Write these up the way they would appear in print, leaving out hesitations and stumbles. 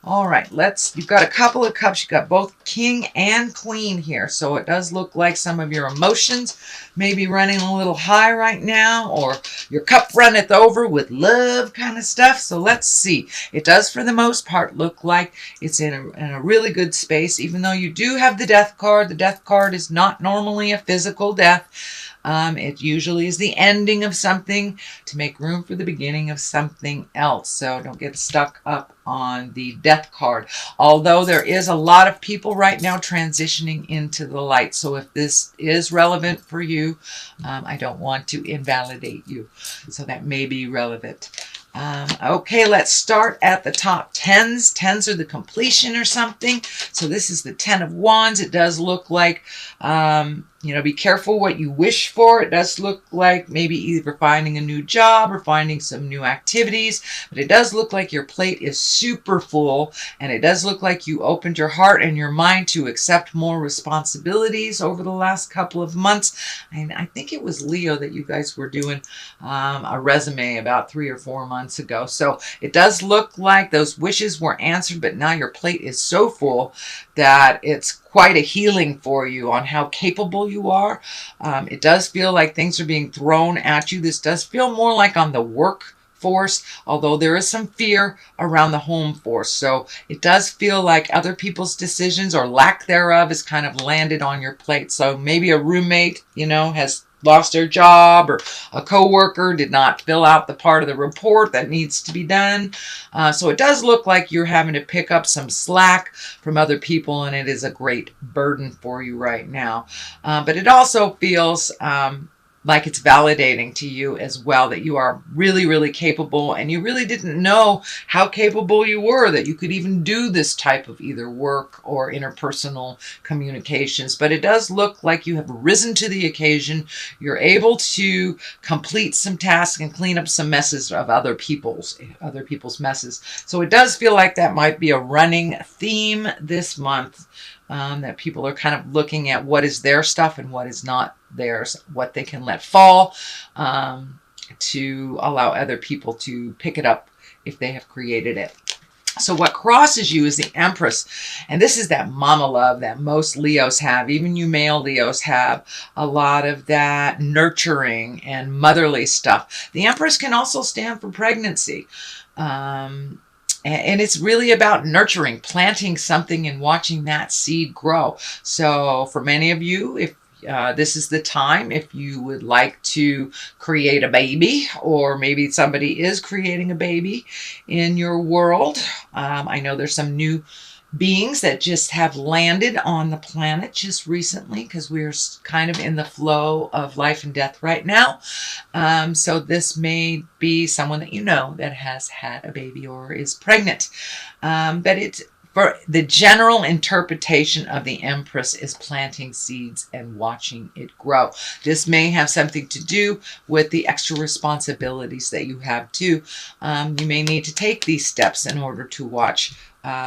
All right, you've got a couple of cups. You've got both king and queen here. So it does look like some of your emotions may be running a little high right now, or your cup runneth over with love kind of stuff. So let's see. It does, for the most part, look like it's in a really good space, even though you do have the death card. The death card is not normally a physical death. It usually is the ending of something to make room for the beginning of something else. So don't get stuck up on the death card. Although there is a lot of people right now transitioning into the light. So if this is relevant for you, I don't want to invalidate you. So that may be relevant. Okay, let's start at the top. Tens. Tens are the completion or something. So this is the Ten of Wands. It does look like, be careful what you wish for. It does look like maybe either finding a new job or finding some new activities. But it does look like your plate is super full. And it does look like you opened your heart and your mind to accept more responsibilities over the last couple of months. And I think it was Leo that you guys were doing a resume about 3 or 4 months ago. So it does look like those wishes were answered, but now your plate is so full that it's quite a healing for you on how capable you are. It does feel like things are being thrown at you. This does feel more like on the workforce, although there is some fear around the home force. So it does feel like other people's decisions or lack thereof is kind of landed on your plate. So maybe a roommate, has lost their job, or a coworker did not fill out the part of the report that needs to be done. So it does look like you're having to pick up some slack from other people, and it is a great burden for you right now. But it also feels like it's validating to you as well that you are really, really capable, and you really didn't know how capable you were, that you could even do this type of either work or interpersonal communications. But it does look like you have risen to the occasion. You're able to complete some tasks and clean up some messes of other people's messes. So it does feel like that might be a running theme this month. That people are kind of looking at what is their stuff and what is not theirs, what they can let fall, to allow other people to pick it up if they have created it. So what crosses you is the Empress. And this is that mama love that most Leos have. Even you male Leos have a lot of that nurturing and motherly stuff. The Empress can also stand for pregnancy. And it's really about nurturing, planting something and watching that seed grow. So for many of you, if this is the time, if you would like to create a baby, or maybe somebody is creating a baby in your world. I know there's some new beings that just have landed on the planet just recently, because we're kind of in the flow of life and death right now. So this may be someone that you know that has had a baby or is pregnant. But it's for the general interpretation of the Empress is planting seeds and watching it grow. This may have something to do with the extra responsibilities that you have too. You may need to take these steps in order to watch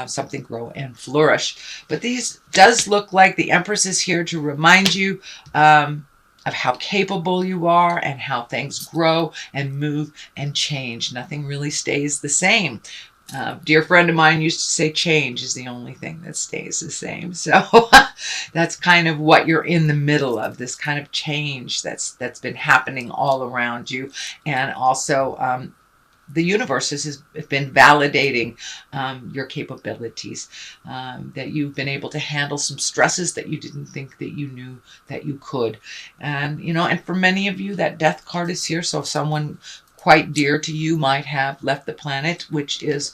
something grow and flourish. But these does look like the Empress is here to remind you of how capable you are and how things grow and move and change. Nothing really stays the same. Dear friend of mine used to say change is the only thing that stays the same. So that's kind of what you're in the middle of, this kind of change that's been happening all around you. And also the universe has been validating your capabilities, that you've been able to handle some stresses that you didn't think that you knew that you could. And, and for many of you, that death card is here. So someone quite dear to you might have left the planet, which is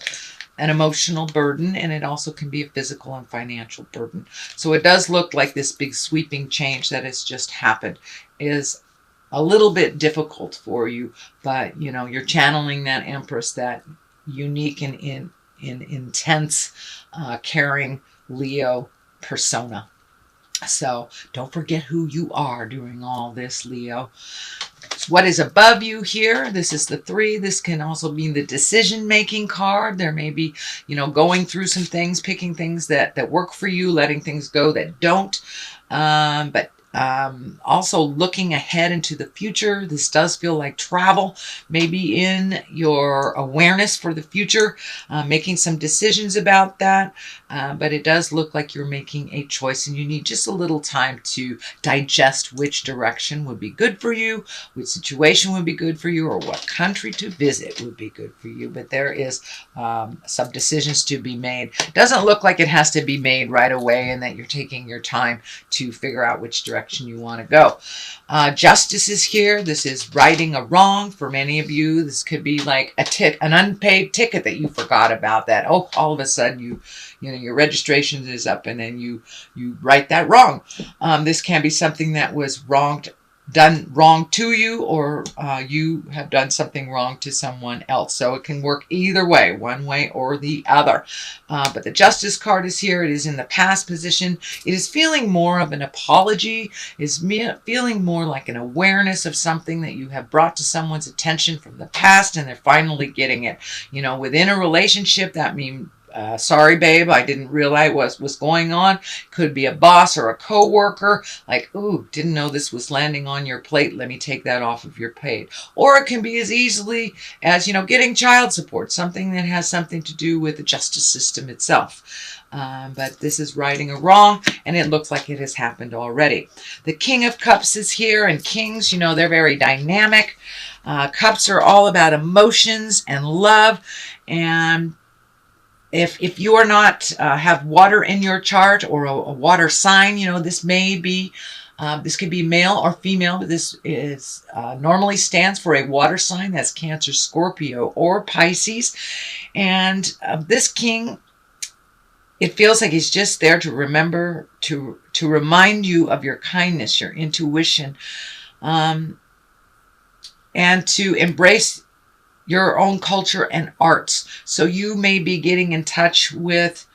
an emotional burden, and it also can be a physical and financial burden. So it does look like this big sweeping change that has just happened is a little bit difficult for you, but you're channeling that Empress, that unique and intense, caring Leo persona. So don't forget who you are during all this, Leo. What is above you here? This is the 3. This can also be the decision-making card. There may be, going through some things, picking things that work for you, letting things go that don't. But Also looking ahead into the future. This does feel like travel, maybe in your awareness for the future, making some decisions about that. But it does look like you're making a choice and you need just a little time to digest which direction would be good for you, which situation would be good for you, or what country to visit would be good for you. But there is some decisions to be made. It doesn't look like it has to be made right away and that you're taking your time to figure out which direction you want to go. Justice is here. This is righting a wrong for many of you. This could be like an unpaid ticket that you forgot about, that all of a sudden you know your registration is up and then you right that wrong. This can be something that was done wrong to you, or you have done something wrong to someone else. So it can work either way, one way or the other. But the Justice card is here. It is in the past position. It is feeling more of an apology. It's feeling more like an awareness of something that you have brought to someone's attention from the past, and they're finally getting it. You know, within a relationship, that means sorry, babe, I didn't realize what was going on. Could be a boss or a coworker. Like, ooh, didn't know this was landing on your plate. Let me take that off of your plate. Or it can be as easily as, getting child support, something that has something to do with the justice system itself. But this is righting a wrong, and it looks like it has happened already. The King of Cups is here, and kings, they're very dynamic. Cups are all about emotions and love, and if you are not have water in your chart, or a water sign, this may be this could be male or female, but this is normally stands for a water sign. That's Cancer, Scorpio, or Pisces. And this king, it feels like he's just there to remember, to remind you of your kindness, your intuition, and to embrace your own culture and arts. So you may be getting in touch with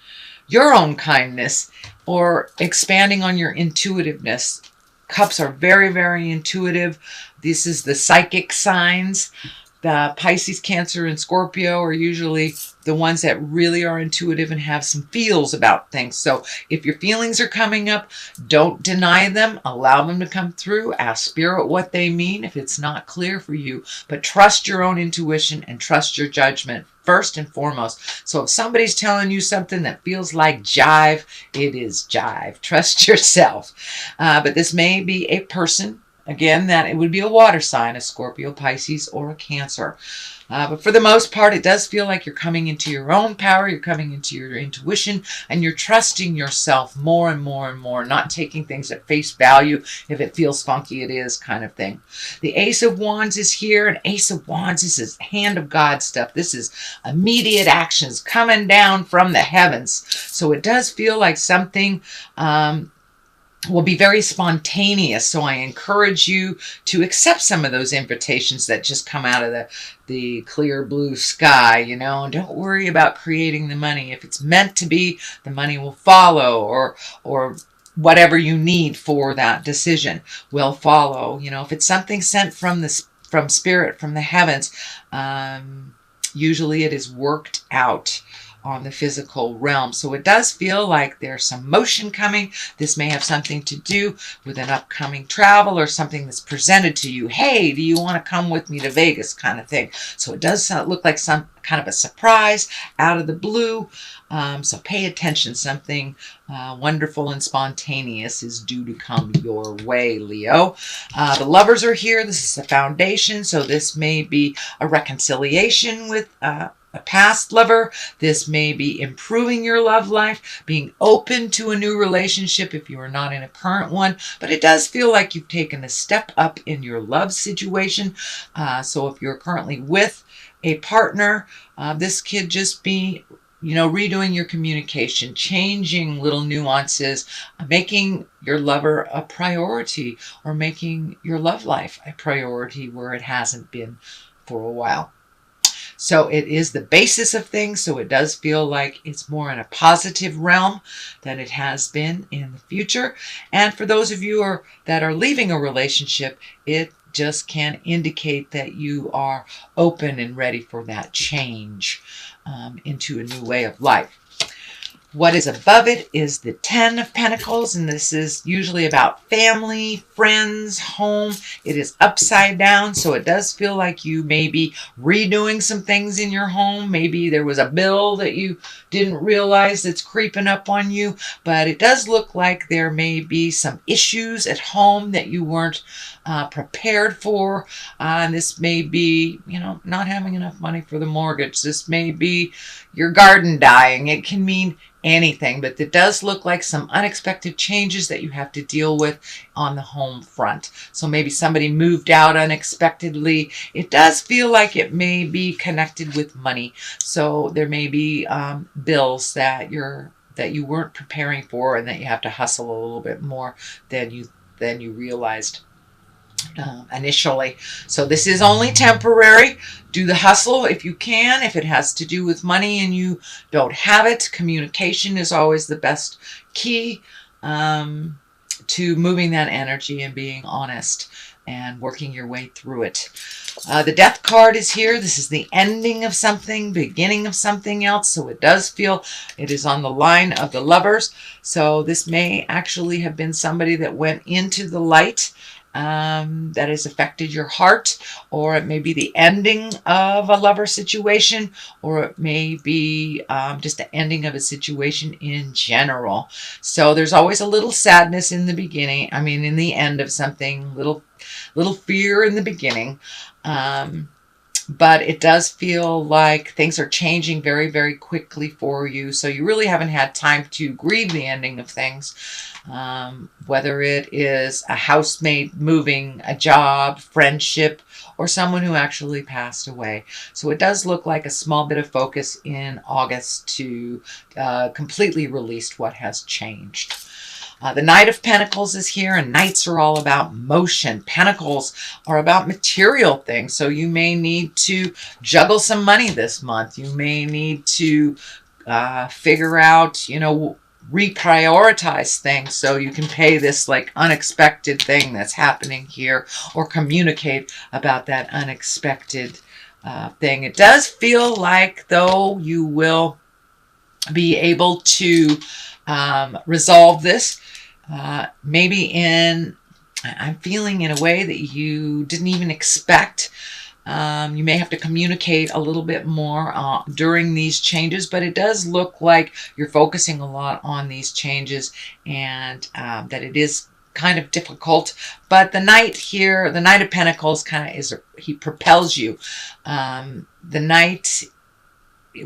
your own kindness or expanding on your intuitiveness. Cups are very, very intuitive. This is the psychic signs. The Pisces, Cancer, and Scorpio are usually the ones that really are intuitive and have some feels about things. So if your feelings are coming up, don't deny them. Allow them to come through. Ask Spirit what they mean if it's not clear for you. But trust your own intuition and trust your judgment first and foremost. So if somebody's telling you something that feels like jive, it is jive. Trust yourself. But this may be a person. Again, that it would be a water sign, a Scorpio, Pisces, or a Cancer. But for the most part, it does feel like you're coming into your own power, you're coming into your intuition, and you're trusting yourself more and more and more, not taking things at face value. If it feels funky, it is, kind of thing. The Ace of Wands is here, and Ace of Wands, this is hand of God stuff. This is immediate actions coming down from the heavens. So it does feel like something will be very spontaneous. So I encourage you to accept some of those invitations that just come out of the clear blue sky, and don't worry about creating the money. If it's meant to be, the money will follow, or whatever you need for that decision will follow. If it's something sent from Spirit, from the heavens, usually it is worked out on the physical realm. So it does feel like there's some motion coming. This may have something to do with an upcoming travel or something that's presented to you. Hey, do you want to come with me to Vegas, kind of thing. So it does look like some kind of a surprise out of the blue. So pay attention. Something wonderful and spontaneous is due to come your way, Leo. The Lovers are here. This is the foundation. So this may be a reconciliation with a past lover. This may be improving your love life, being open to a new relationship if you are not in a current one. But it does feel like you've taken a step up in your love situation. So if you're currently with a partner, this could just be redoing your communication, changing little nuances, making your lover a priority, or making your love life a priority where it hasn't been for a while. So it is the basis of things, so it does feel like it's more in a positive realm than it has been in the future. And for those of you that are leaving a relationship, it just can indicate that you are open and ready for that change into a new way of life. What is above it is the 10 of Pentacles, and this is usually about family, friends, home. It is upside down, so it does feel like you may be redoing some things in your home. Maybe there was a bill that you didn't realize that's creeping up on you, but it does look like there may be some issues at home that you weren't prepared for. And this may be, not having enough money for the mortgage. This may be your garden dying. It can mean anything, but it does look like some unexpected changes that you have to deal with on the home front. So maybe somebody moved out unexpectedly. It does feel like it may be connected with money. So there may be bills that you weren't preparing for, and that you have to hustle a little bit more than you realized initially. So this is only temporary. Do the hustle if you can. If it has to do with money and you don't have it, communication is always the best key to moving that energy and being honest and working your way through it. The Death card is here. This is the ending of something, beginning of something else. So it does feel it is on the line of the Lovers. So this may actually have been somebody that went into the light that has affected your heart, or it may be the ending of a lover situation, or it may be just the ending of a situation in general. So there's always a little sadness in the beginning. I mean, in the end of something, little fear in the beginning. But it does feel like things are changing very, very quickly for you. So you really haven't had time to grieve the ending of things. Whether it is a housemate moving, a job, friendship, or someone who actually passed away. So it does look like a small bit of focus in August to completely release what has changed. The Knight of Pentacles is here, and Knights are all about motion. Pentacles are about material things, so you may need to juggle some money this month. You may need to figure out, reprioritize things so you can pay this like unexpected thing that's happening here, or communicate about that unexpected thing. It does feel like, though, you will be able to resolve this maybe I'm feeling in a way that you didn't even expect. You may have to communicate a little bit more during these changes, but it does look like you're focusing a lot on these changes, and that it is kind of difficult. But the Knight here, the Knight of Pentacles, he propels you. The Knight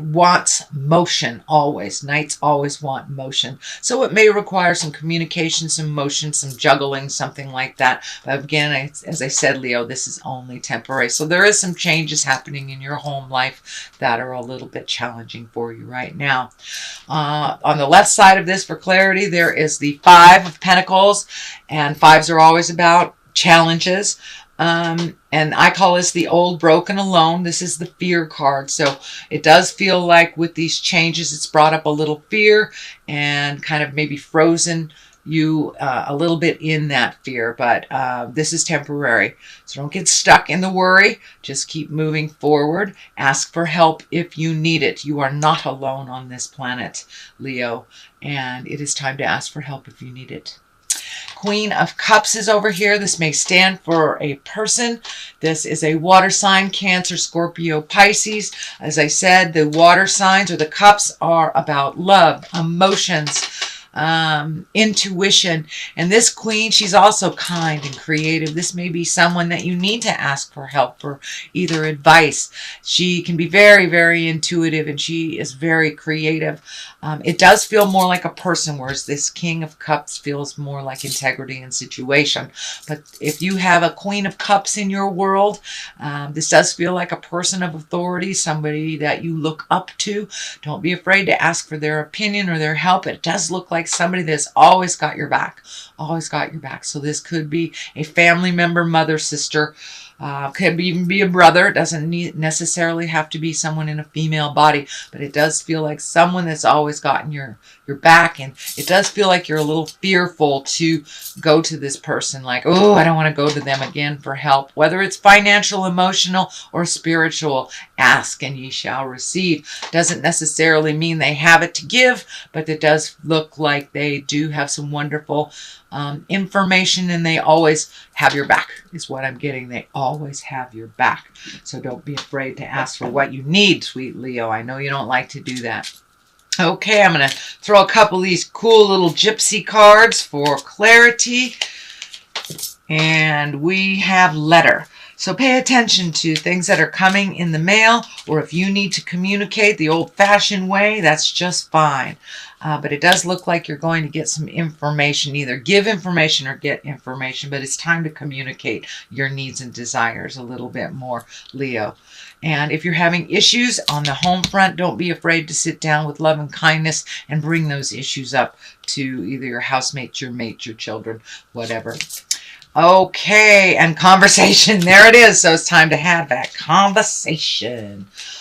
wants motion always. Knights always want motion. So it may require some communication, some motion, some juggling, something like that. But again, as I said, Leo, this is only temporary. So there is some changes happening in your home life that are a little bit challenging for you right now. On the left side of this, for clarity, there is the Five of Pentacles, and fives are always about challenges. And I call this the old, broken, alone. This is the fear card. So it does feel like with these changes, it's brought up a little fear and kind of maybe frozen you a little bit in that fear. But this is temporary. So don't get stuck in the worry. Just keep moving forward. Ask for help if you need it. You are not alone on this planet, Leo. And it is time to ask for help if you need it. Queen of Cups is over here. This may stand for a person. This is a water sign, Cancer, Scorpio, Pisces. As I said, the water signs or the cups are about love, emotions, intuition. And this queen, she's also kind and creative. This may be someone that you need to ask for help for either advice. She can be very, very intuitive, and she is very creative. It does feel more like a person, whereas this King of Cups feels more like integrity and situation. But if you have a Queen of Cups in your world, this does feel like a person of authority, somebody that you look up to. Don't be afraid to ask for their opinion or their help. It does look like somebody that's always got your back, always got your back. So this could be a family member, mother, sister, Could even be a brother. It doesn't necessarily have to be someone in a female body, but it does feel like someone that's always gotten your back, and it does feel like you're a little fearful to go to this person, like, oh, I don't want to go to them again for help. Whether it's financial, emotional, or spiritual, ask and ye shall receive. Doesn't necessarily mean they have it to give, but it does look like they do have some wonderful information, and they always have your back is what I'm getting. They always have your back. So don't be afraid to ask for what you need, sweet Leo. I know you don't like to do that. Okay, I'm going to throw a couple of these cool little gypsy cards for clarity. And we have letter. So pay attention to things that are coming in the mail, or if you need to communicate the old-fashioned way, that's just fine. But it does look like you're going to get some information, either give information or get information, but it's time to communicate your needs and desires a little bit more, Leo. And if you're having issues on the home front, don't be afraid to sit down with love and kindness and bring those issues up to either your housemate, your mate, your children, whatever. Okay, and conversation. There it is. So it's time to have that conversation.